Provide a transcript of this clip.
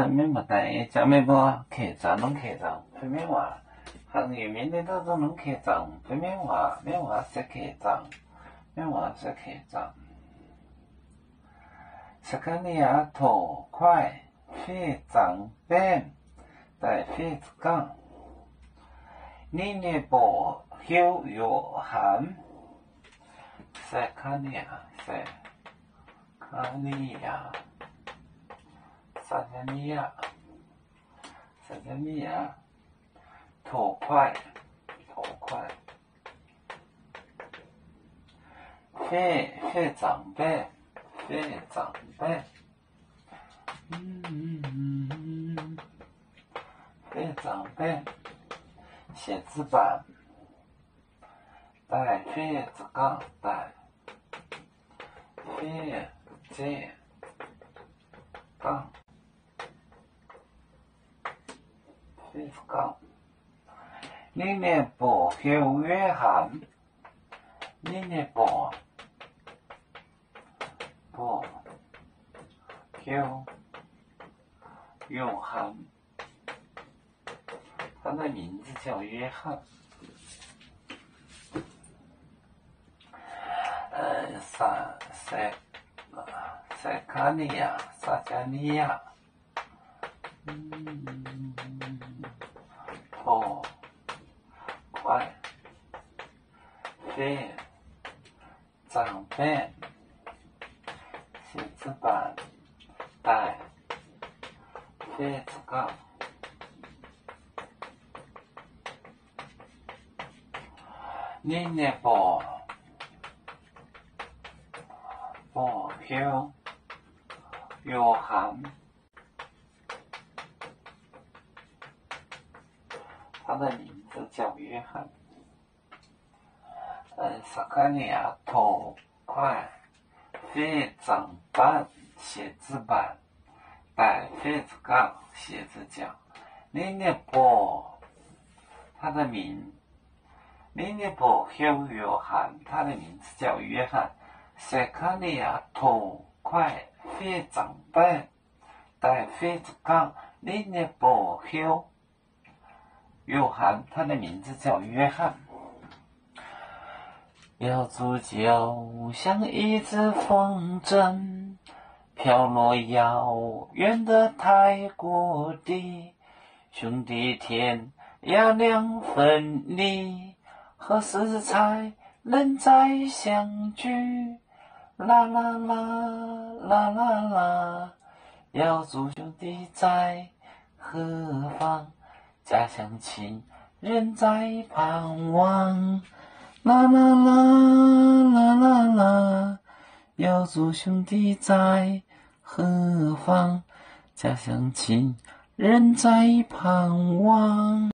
免不带，讲没不客栈拢客栈，非免话，行业面的都拢客栈，非免话说客栈，免话说客栈。斯堪尼亚土块非常便，在非子港，尼涅泊有约翰，斯堪尼亚，萨加尼亚，土块，非常便。非常便，写字板，带非子杠带，非字杠，非子杠，尼涅泊有约翰，尼涅泊。约翰，他的名字叫约翰。萨加尼亚，土块，非常便，写字板，带。非子杠，尼涅泊有约翰，他的名字叫约翰。萨卡尼亚土块非常板，写字板。带非子杠写字角，尼涅泊，尼涅泊有约翰，他的名字叫约翰。斯堪尼亚土块非常板，带非子杠，尼涅泊有约翰，他的名字叫约翰。瑶族就像一只风筝。飘落遥远的泰国地，兄弟天涯两分离，何时才能再相聚？啦啦啦啦啦啦，瑶族兄弟在何方？家乡亲人在盼望。啦啦啦啦啦啦，瑶族兄弟在何方？家乡亲人在盼望。